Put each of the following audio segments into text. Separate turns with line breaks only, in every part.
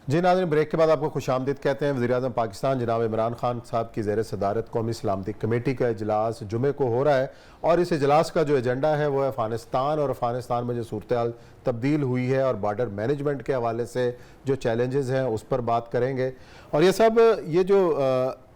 जी नाज़रीन, ब्रेक के बाद आपको खुशामदीद कहते हैं। वज़ीर-ए-आज़म पाकिस्तान जनाब इमरान खान साहब की ज़ेर सदारत कौमी सलामती कमेटी का इजलास जुमे को हो रहा है और इस इजलास का जो एजेंडा है वो है अफ़गानिस्तान और अफ़गानिस्तान में जो सूरत हाल तब्दील हुई है और बॉर्डर मैनेजमेंट के हवाले से जो चैलेंजेस हैं उस पर बात करेंगे। और ये सब ये जो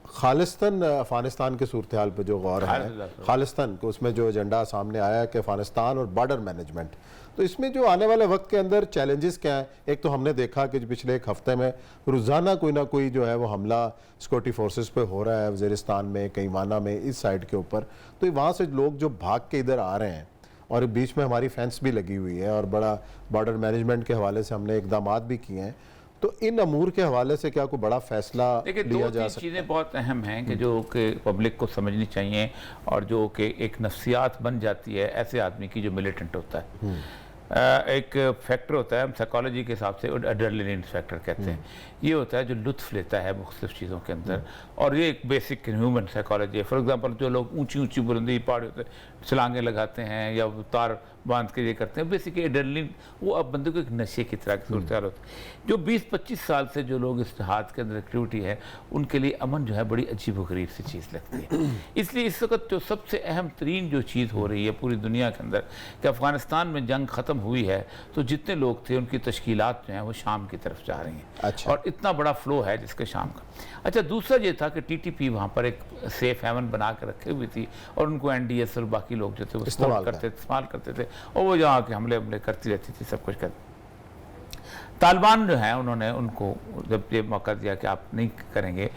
खालिस्तान अफ़गानिस्तान के सूरत हाल पर जो गौर है, खालिस्तान को उसमें जो एजेंडा सामने आया है कि अफ़गानिस्तान और बॉर्डर मैनेजमेंट, तो इसमें जो आने वाले वक्त के अंदर चैलेंजेस क्या हैं। एक तो हमने देखा कि पिछले एक हफ्ते में रोज़ाना कोई ना कोई जो है वो हमला सिक्योरिटी फोर्सेस पे हो रहा है, वज़ीरिस्तान में, कैवाना में, इस साइड के ऊपर। तो वहाँ से लोग जो भाग के इधर आ रहे हैं और बीच में हमारी फेंस भी लगी हुई है और बड़ा बॉर्डर मैनेजमेंट के हवाले से हमने इकदाम भी किए हैं। तो इन अमूर के हवाले से क्या कोई बड़ा फैसला लिया जा सकता है?
चीज़ें बहुत अहम हैं कि जो कि पब्लिक को समझनी चाहिए और जो कि एक नफ्सियात बन जाती है ऐसे आदमी की जो मिलिटेंट होता है। एक फैक्टर होता है, हम साइकोलॉजी के हिसाब से एड्रेनलिन फैक्टर कहते हैं। ये होता है जो लुत्फ लेता है मुख्तलिफ चीज़ों के अंदर, और ये एक बेसिक ह्यूमन साइकोलॉजी है। फॉर एग्जांपल जो लोग ऊंची ऊंची बुलंदी पहाड़ियों पे छलांगे लगाते हैं या तार बांध के ये करते हैं, बेसिकली एड्रेनलिन वो अब बंदे को एक नशे की तरह की सूरत हाल होती है। जो 20-25 साल से जो लोग इस हाथ के अंदर एक्टिविटी है उनके लिए अमन जो है बड़ी अजीब व गरीब सी चीज़ लगती है। इसलिए इस वक्त जो सबसे अहम तरीन जो चीज़ हो रही है पूरी दुनिया के अंदर कि अफ़गानिस्तान में जंग ख़त्म हुई है तो जितने लोग थे उनकी तश्कीलात जो हैं वो शाम की तरफ जा रही हैं।
अच्छा।
और इतना बड़ा फ्लो है जिसके शाम का। अच्छा, दूसरा ये था कि टीटीपी वहाँ पर एक सेफ हेवन बना के रखी हुई थी और उनको एनडीएस और बाकी लोग जो थे वो इस्तेमाल करते थे और वो जहाँ के हमले करती रहती थी, सब कुछ करती। तालिबान जो है उन्होंने उनको जब ये मौका दिया कि आप नहीं करेंगे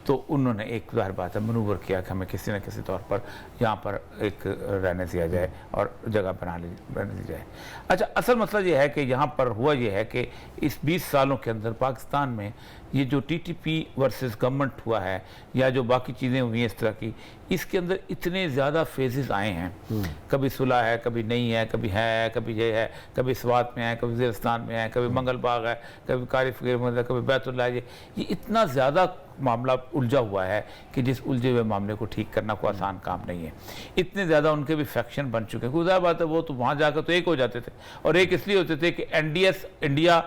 तो उन्होंने एक ज़ाहिर बात है मनूवर किया कि हमें किसी न किसी तौर पर यहाँ पर एक रहने दिया जाए और जगह रहने दी जाए। अच्छा, असल मसला ये है कि यहाँ पर हुआ ये है कि इस 20 सालों के अंदर पाकिस्तान में ये जो टीटीपी वर्सेस गवर्नमेंट हुआ है या जो बाकी चीज़ें हुई हैं इस तरह की, इसके अंदर इतने ज़्यादा फेजेस आए हैं। कभी सुलह है, कभी नहीं है, कभी है, कभी ये है, कभी स्वात में है, कभी वज़ीरिस्तान में है, कभी मंगल बाग है, कभी कारी फ़कीर मंदिर, कभी बैतुल्लाह। ये इतना ज़्यादा मामला उलझा हुआ है कि जिस उलझे हुए मामले को ठीक करना कोई आसान काम नहीं है। इतने ज़्यादा उनके भी फैक्शन बन चुके हैं। खुदा बात है वो तो वहाँ जाकर तो एक हो जाते थे और एक इसलिए होते थे कि एनडीएस इंडिया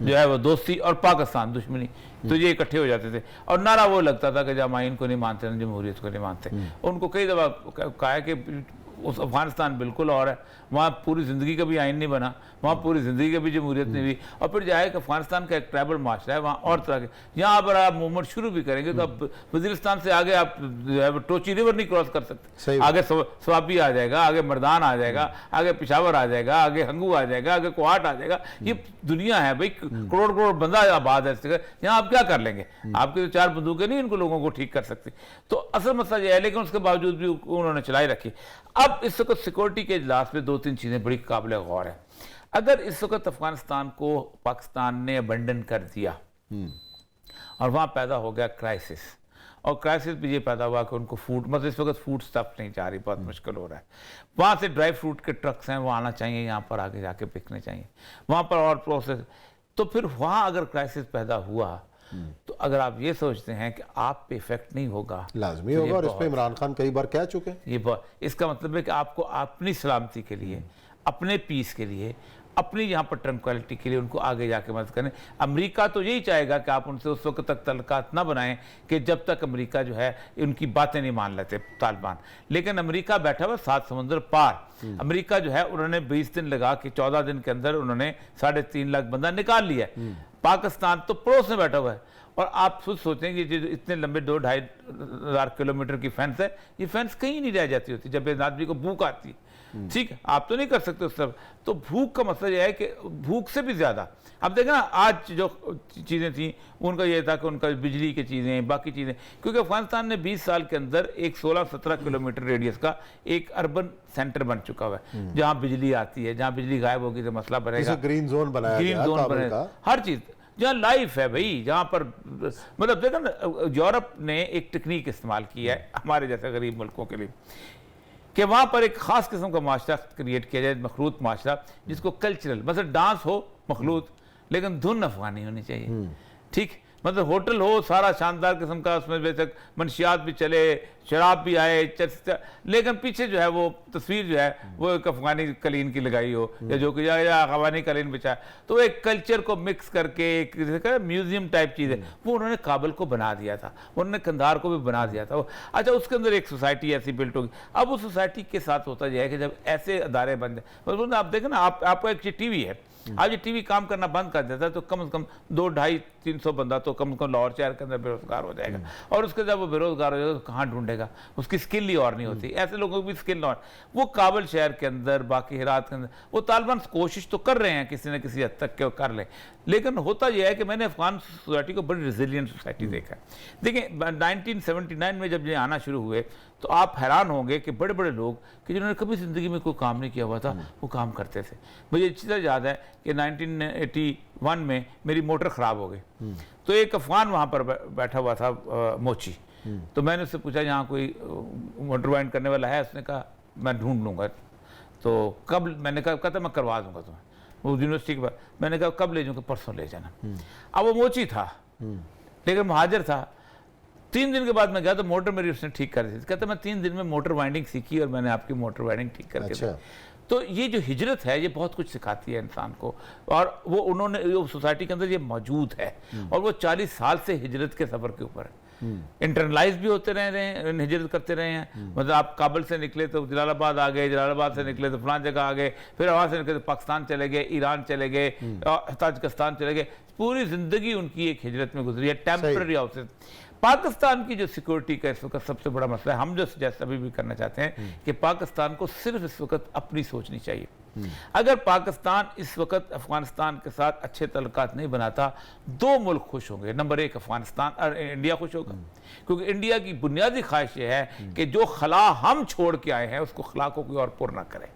जो है वो दोस्ती और पाकिस्तान दुश्मनी, तो ये इकट्ठे हो जाते थे और नारा वो लगता था कि जब आइन को नहीं मानते ना जमहूरियत को नहीं मानते। उनको कई दफ़ा कहा है कि उस अफगानिस्तान बिल्कुल और है, वहाँ पूरी ज़िंदगी का भी आइन नहीं बना, वहाँ पूरी ज़िंदगी का भी जमहूरियत नहीं हुई। और फिर जाए कि अफगानिस्तान का एक ट्राइबल माशरा है, वहाँ और तरह के, यहाँ पर आप मूवमेंट शुरू भी करेंगे तो अब वज़ीरिस्तान से आगे आप जो है टोची रिवर नहीं क्रॉस कर सकते। आगे स्वाबी आ जाएगा, आगे मर्दान आ जाएगा, आगे पिशावर आ जाएगा, आगे हंगू आ जाएगा, आगे कोहाट आ जाएगा। ये दुनिया है भाई, करोड़ करोड़ बंदा आबाद है इस जगह। यहाँ आप क्या कर लेंगे? आपकी तो 4 बंदूकें नहीं इनको लोगों को ठीक कर सकती। तो असल मसला यह है, लेकिन उसके बावजूद भी उन्होंने चलाई रखी। अब इस वक्त सिक्योरिटी के इजलास में 2-3 चीज़ें बड़ी काबिल गौर है। अगर इस वक्त अफगानिस्तान को पाकिस्तान ने अबंडन कर दिया और वहाँ पैदा हो गया क्राइसिस, और क्राइसिस भी ये पैदा हुआ कि उनको फूड, मतलब इस वक्त फूड स्टफ नहीं जा रही, बहुत मुश्किल हो रहा है। वहाँ से ड्राई फ्रूट के ट्रक्स हैं वो आना चाहिए, यहाँ पर आगे जाके बिकने चाहिए, वहाँ पर और प्रोसेस। तो फिर वहाँ अगर क्राइसिस पैदा हुआ तो अगर आप ये सोचते हैं कि आप पे इफेक्ट नहीं होगा,
लाजमी होगा। और इस पे इमरान खान कई बार कह चुके हैं।
ये इसका मतलब है कि आपको अपनी सलामती के लिए, अपने पीस के लिए, अपनी यहाँ पर ट्रंक्विलिटी के लिए उनको आगे जाके मदद करें। अमेरिका तो यही चाहेगा कि आप उनसे उस वक्त तक तल्लुकात ना बनाएं कि जब तक अमेरिका जो है उनकी बातें नहीं मान लेते तालिबान। लेकिन अमेरिका बैठा हुआ 7 समुंदर पार। अमेरिका जो है उन्होंने 20 दिन लगा के 14 दिन के अंदर उन्होंने 3.5 लाख बंदा निकाल लिया। पाकिस्तान तो पड़ोस में बैठा हुआ है और आप खुद सोचें कि जो इतने लंबे 2-2.5 हज़ार किलोमीटर की फेंस है, ये फेंस कहीं नहीं रह जाती होती जब एक आदमी को भूख आती है। ठीक है, आप तो नहीं कर सकते उस तरफ। तो भूख का मसला यह है कि भूख से भी ज़्यादा अब देखना, आज जो चीज़ें थी उनका यह था कि उनका बिजली की चीज़ें, बाकी चीज़ें, क्योंकि अफगानिस्तान ने 20 साल के अंदर एक 16-17 किलोमीटर रेडियस का एक अर्बन सेंटर बन चुका हुआ है जहाँ बिजली आती है। जहाँ बिजली गायब होगी तो मसला बनेगा,
ग्रीन जोन बनाया,
ग्रीन जोन बनेगा, हर चीज़ जहाँ लाइफ है भाई, जहाँ पर मतलब देखो ना, यूरोप ने एक टेक्निक इस्तेमाल की है हमारे जैसे गरीब मुल्कों के लिए कि वहाँ पर एक ख़ास किस्म का माशरा क्रिएट किया जाए, मखलूत माशरा, जिसको कल्चरल, मतलब डांस हो मखलूत लेकिन धुन अफगानी होनी चाहिए। ठीक, मतलब होटल हो सारा शानदार किस्म का, उसमें बेशक मंशियात भी चले, शराब भी आए, लेकिन पीछे जो है वो तस्वीर जो है वो एक अफगानी कलीन की लगाई हो या जो कि या अफगानी कलीन बिछा, तो एक कल्चर को मिक्स करके एक म्यूजियम टाइप चीज़ है वो उन्होंने काबुल को बना दिया था, उन्होंने कंधार को भी बना दिया था। अच्छा, उसके अंदर एक सोसाइटी ऐसी बिल्ट होगी। अब उस सोसाइटी के साथ होता यह है कि जब ऐसे अदारे बन जाए, मतलब आप देखें ना, आपको एक टीवी है, आज ये टीवी काम करना बंद कर देता है तो कम से कम 200-250-300 बंदा तो कम से कम लाहौर शहर के अंदर बेरोजगार हो जाएगा। और उसके जब वो बेरोजगार हो जाएगा तो कहाँ ढूंढेगा, उसकी स्किल ही और नहीं होती। ऐसे लोगों की भी स्किल और वो काबुल शहर के अंदर, बाकी हेरात के अंदर वो तालिबान कोशिश तो कर रहे हैं किसी न किसी हद तक के कर लें, लेकिन होता यह है कि मैंने अफगान सोसाइटी को बड़ी रिजिलियंट सोसाइटी देखा है। देखिए 1979 में जब ये आना शुरू हुए तो आप हैरान होंगे कि बड़े बड़े लोग कि जिन्होंने कभी ज़िंदगी में कोई काम नहीं किया हुआ था वो काम करते थे। मुझे अच्छी तरह याद है कि 1981 में मेरी मोटर ख़राब हो गई, तो एक अफगान वहाँ पर बैठा हुआ था मोची, तो मैंने उससे पूछा यहाँ कोई मोटर वाइंड करने वाला है? उसने कहा मैं ढूंढ लूँगा। तो कब? मैंने कहा कहता मैं करवा दूँगा तुम्हें, वो यूनिवर्सिटी के बाद। मैंने कहा कब ले जाऊँगा? परसों ले जाना। अब वो मोची था लेकिन महाजर था। 3 दिन के बाद मैं गया तो मोटर मेरी उसने ठीक कर दी थी। कहता मैं 3 दिन में मोटर वाइंडिंग सीखी और मैंने आपकी मोटर वाइंडिंग ठीक करके दी। तो ये जो हिजरत है ये बहुत कुछ सिखाती है इंसान को, और वो उन्होंने सोसाइटी के अंदर ये मौजूद है, और वो 40 साल से हिजरत के सफ़र के ऊपर है। इंटरनलाइज भी होते रहे हैं, हिजरत करते रहे हैं। मतलब आप काबुल से निकले तो जलालाबाद आ गए, जलालाबाद से निकले तो फलां जगह आ गए, फिर वहाँ से निकले तो पाकिस्तान चले गए, ईरान चले गए, ताजिकिस्तान चले गए। पूरी ज़िंदगी उनकी एक हिजरत में गुजरी है, टेम्पररी हाउसेस। पाकिस्तान की जो सिक्योरिटी का इस वक्त सबसे बड़ा मसला है, हम जो सजेस्ट अभी भी करना चाहते हैं कि पाकिस्तान को सिर्फ इस वक्त अपनी सोचनी चाहिए। अगर पाकिस्तान इस वक्त अफगानिस्तान के साथ अच्छे तल्लुकात नहीं बनाता, 2 मुल्क खुश होंगे। नंबर 1 अफगानिस्तान और इंडिया खुश होगा, क्योंकि इंडिया की बुनियादी ख्वाहिश ये है कि जो खला हम छोड़ के आए हैं उसको खला को कोई और पूर्ण करे,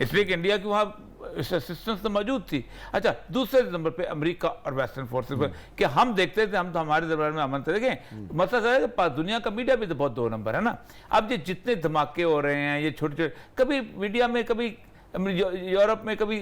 इसलिए कि इंडिया की वहाँ असिस्टेंस तो मौजूद थी। अच्छा, दूसरे नंबर पे अमेरिका और वेस्टर्न फोर्सेस पर कि हम देखते थे, हम तो हमारे दरबार में अमन थे। देखें मसला है कि दुनिया का मीडिया भी तो बहुत 2 नंबर है ना। अब ये जितने धमाके हो रहे हैं, ये छोटे छोटे, कभी मीडिया में, कभी यूरोप में, कभी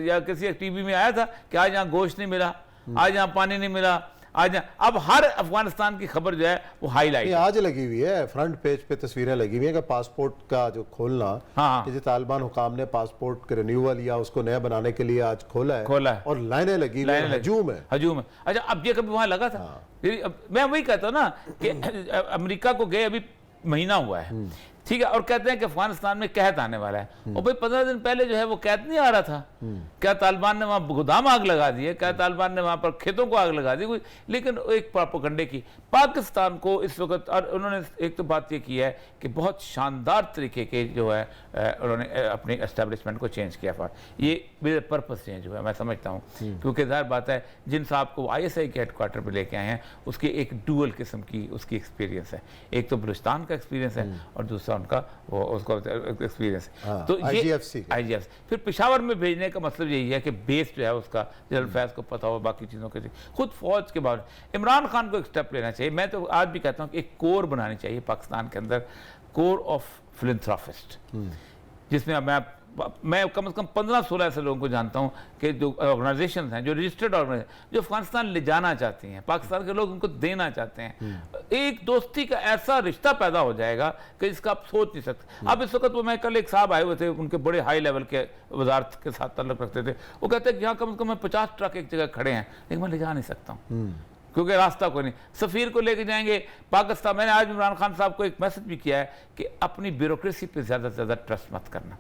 या किसी टीवी में आया था कि आज यहाँ गोश्त नहीं मिला, आज यहाँ पानी नहीं मिला, आज अब हर अफगानिस्तान की खबर जो है वो हाईलाइट
आज लगी हुई है, फ्रंट पेज पे तस्वीरें लगी हुई है कि पासपोर्ट का जो खोलना,
हाँ,
कि तालिबान हुकाम ने पासपोर्ट के रिन्यूअल या उसको नया बनाने के लिए आज खोला है और लाइनें लगी हुई हैं, हजूम है।
अच्छा, अब ये कभी वहाँ लगा था? मैं वही कहता हूँ ना कि अमेरिका को गए अभी महीना हुआ है, ठीक है, और कहते हैं कि अफगानिस्तान में कहत आने वाला है। और भाई 15 दिन पहले जो है वो कहत नहीं आ रहा था। क्या तालिबान ने वहाँ गोदाम आग लगा दी है? क्या तालिबान ने वहाँ पर खेतों को आग लगा दी? लेकिन एक प्रोपेगेंडे की पाकिस्तान को इस वक्त, और उन्होंने एक तो बात ये की है कि बहुत शानदार तरीके के जो है उन्होंने अपनी एस्टेब्लिशमेंट को चेंज किया। ये पर्पस चेंज हुआ है, मैं समझता हूँ, क्योंकि ज़ाहिर बात है जिन साहब को ISI के हेडक्वार्टर पर लेके आए हैं उसकी एक डुअल किस्म की उसकी एक्सपीरियंस है। एक तो बलूचिस्तान का एक्सपीरियंस है और दूसरा उनका वो उसको एक्सपीरियंस है। तो IGFC फिर पेशावर में भेजने का मतलब यही है कि बेस जो है उसका जनरल फैज को पता हो, बाकी चीज़ों के खुद फौज के बाद इमरान खान को एक स्टेप लेना चाहिए। मैं तो आज भी कहता हूँ कि एक कोर बनानी चाहिए पाकिस्तान के अंदर, कोर ऑफ फिलैंथ्रोपिस्ट, जिसमें मैं कम से कम 15-16 ऐसे लोगों को जानता हूं कि जो ऑर्गेनाइजेशन हैं, जो रजिस्टर्ड ऑर्गेनाइजेशन, जो अफगानिस्तान ले जाना चाहती हैं, पाकिस्तान के लोग उनको देना चाहते हैं। एक दोस्ती का ऐसा रिश्ता पैदा हो जाएगा कि जिसका आप सोच नहीं सकते। अब इस वक्त वो, मैं कल एक साहब आए हुए थे, उनके बड़े हाई लेवल के वजारत के साथ ताल्लुक रखते थे, वो कहते हैं कि यहाँ कम से कम 50 ट्रक एक जगह खड़े हैं, लेकिन मैं ले जा नहीं सकता हूँ क्योंकि रास्ता कोई नहीं। सफ़ीर को लेके जाएंगे पाकिस्तान। मैंने आज इमरान खान साहब को एक मैसेज भी किया है कि अपनी ब्यूरोक्रेसी पे ज़्यादा से ज़्यादा ट्रस्ट मत करना,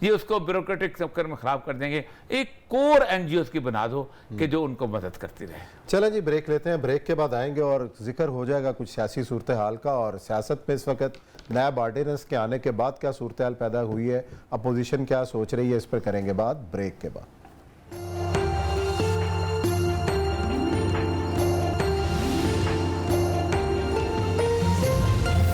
ये उसको ब्यूरोक्रेटिक चक्कर में ख़राब कर देंगे। एक कोर NGOs की बना दो कि जो उनको मदद करती रहे।
चलें जी, ब्रेक लेते हैं, ब्रेक के बाद आएंगे और जिक्र हो जाएगा कुछ सियासी सूरत हाल का, और सियासत में इस वक्त नया ऑर्डिनेंस के आने के बाद क्या सूरत हाल पैदा हुई है, अपोजिशन क्या सोच रही है, इस पर करेंगे बात ब्रेक के बाद।